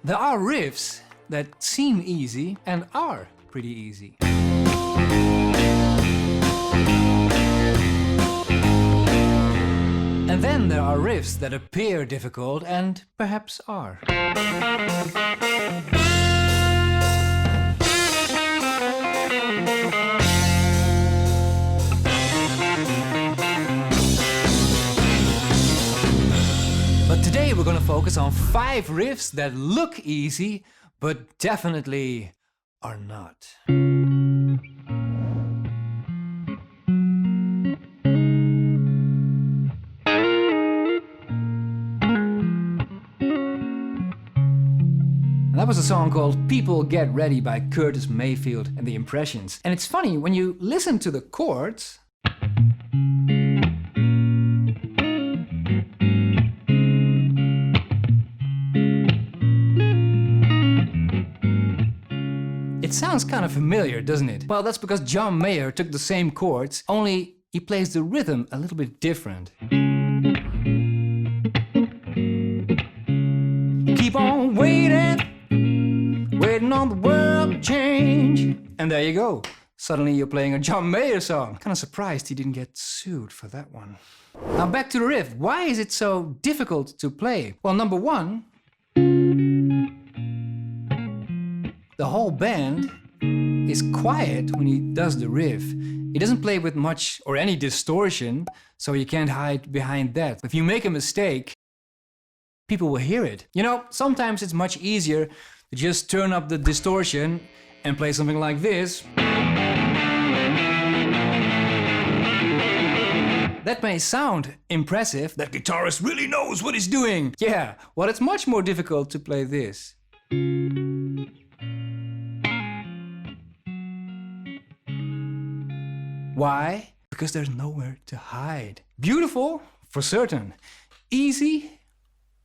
There are riffs that seem easy and are pretty easy. And then there are riffs that appear difficult and perhaps are. But today we're going to focus on 5 riffs that look easy, but definitely are not. That was a song called People Get Ready by Curtis Mayfield and the Impressions. And it's funny, when you listen to the chords, it sounds kind of familiar, doesn't it? Well, that's because John Mayer took the same chords, only he plays the rhythm a little bit different. Keep on waiting, waiting on the world to change. And there you go. Suddenly you're playing a John Mayer song. Kind of surprised he didn't get sued for that one. Now back to the riff. Why is it so difficult to play? Well, number one, the whole band is quiet when he does the riff. He doesn't play with much or any distortion, so you can't hide behind that. If you make a mistake, people will hear it. You know, sometimes it's much easier to just turn up the distortion and play something like this. That may sound impressive, that guitarist really knows what he's doing. Yeah, well, it's much more difficult to play this. Why? Because there's nowhere to hide. Beautiful, for certain. Easy?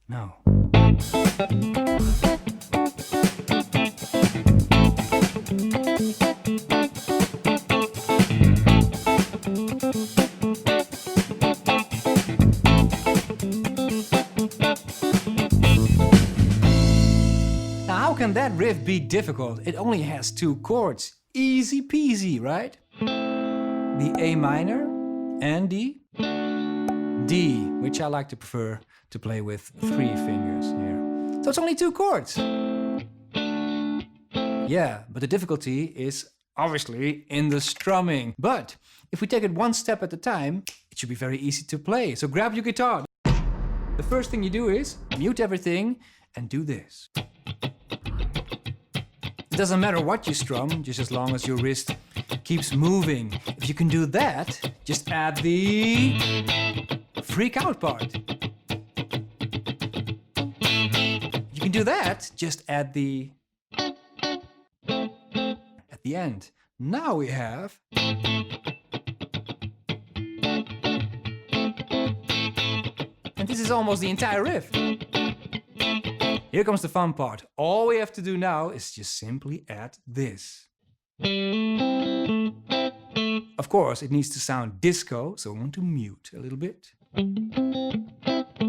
No. Now, how can that riff be difficult? It only has 2 chords. Easy peasy, right? The A minor and the D, which I like to prefer to play with 3 fingers here. So it's only 2 chords. Yeah, but the difficulty is obviously in the strumming. But if we take it one step at a time, it should be very easy to play. So grab your guitar. The first thing you do is mute everything and do this. It doesn't matter what you strum, just as long as your wrist keeps moving. If you can do that, just add the freak out part. You can do that, just add the at the end. Now we have and this is almost the entire riff. Here comes the fun part. All we have to do now is just simply add this. Of course, it needs to sound disco, so I want to mute a little bit.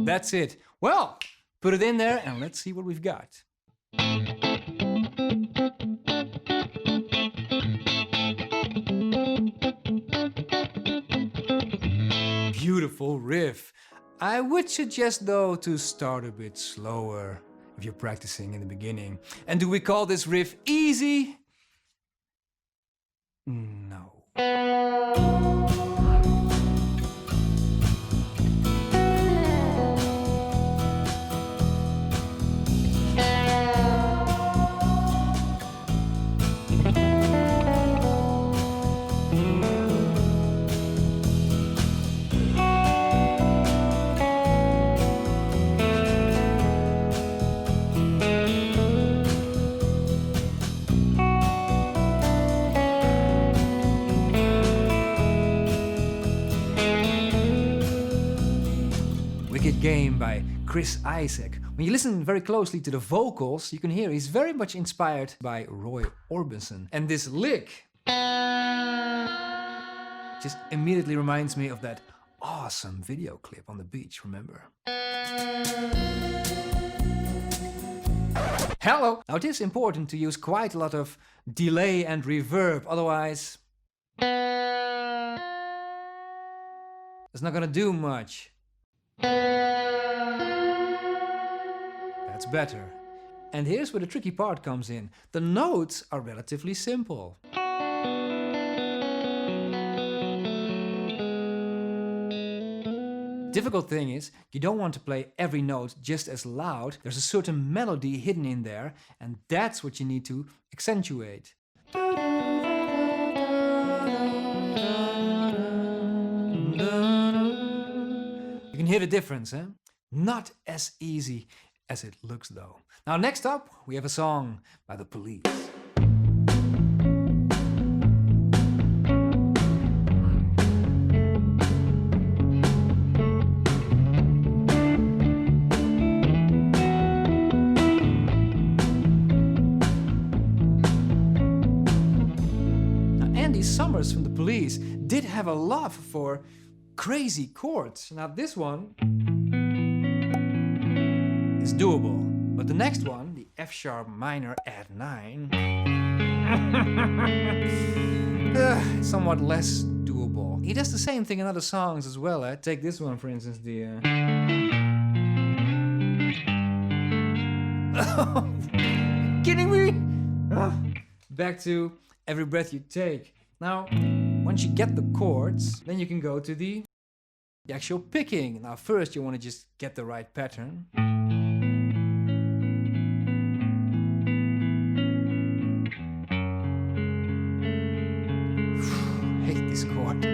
That's it. Well, put it in there and let's see what we've got. Beautiful riff. I would suggest though to start a bit slower if you're practicing in the beginning. And do we call this riff easy? No. Game by Chris Isaak. When you listen very closely to the vocals, you can hear he's very much inspired by Roy Orbison. And this lick just immediately reminds me of that awesome video clip on the beach, remember? Hello! Now it is important to use quite a lot of delay and reverb, otherwise it's not gonna do much. That's better. And here's where the tricky part comes in. The notes are relatively simple. Difficult thing is, you don't want to play every note just as loud. There's a certain melody hidden in there, and that's what you need to accentuate. You can hear the difference, eh? Not as easy as it looks though. Now next up, we have a song by The Police. Summers from The Police did have a love for crazy chords. Now this one is doable, but the next one, the F sharp minor add 9, somewhat less doable. He does the same thing in other songs as well. Take this one for instance, the kidding me? Back to Every Breath You Take. Now, once you get the chords, then you can go to the actual picking. Now first you want to just get the right pattern. Hate this chord.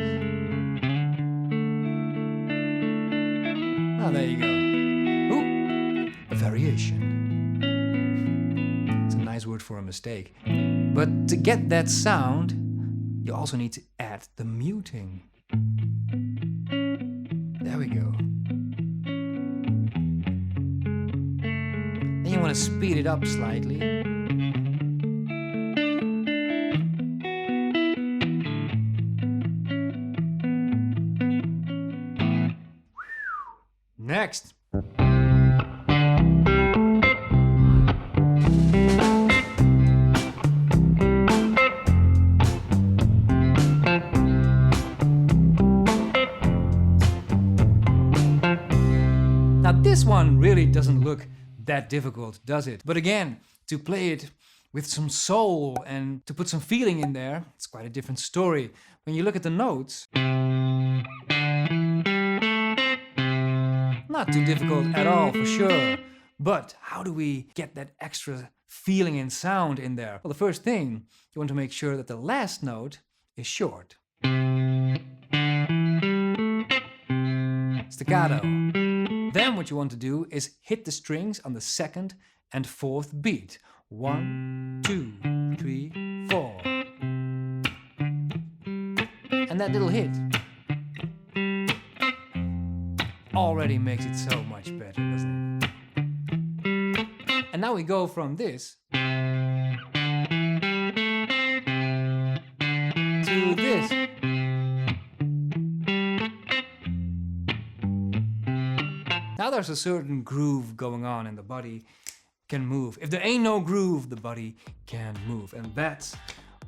Ah, there you go. Ooh, a variation. It's a nice word for a mistake. But to get that sound, you also need to add the muting. There we go. Then you want to speed it up slightly. Next. Now this one really doesn't look that difficult, does it? But again, to play it with some soul and to put some feeling in there, it's quite a different story. When you look at the notes, not too difficult at all for sure. But how do we get that extra feeling and sound in there? Well, the first thing, you want to make sure that the last note is short. Staccato. Then what you want to do is hit the strings on the second and fourth beat. 1, 2, 3, 4. And that little hit already makes it so much better, doesn't it? And now we go from this to this. Now there's a certain groove going on and the body can move. If there ain't no groove, the body can move. And that's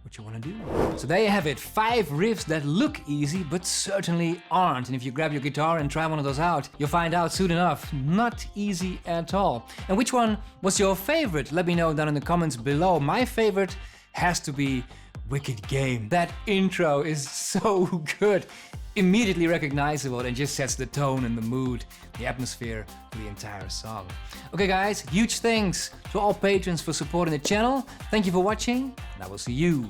what you want to do. So there you have it, 5 riffs that look easy, but certainly aren't. And if you grab your guitar and try one of those out, you'll find out soon enough, not easy at all. And which one was your favorite? Let me know down in the comments below. My favorite has to be Wicked Game. That intro is so good. Immediately recognizable and just sets the tone and the mood, the atmosphere for the entire song. Okay guys, huge thanks to all patrons for supporting the channel. Thank you for watching, and I will see you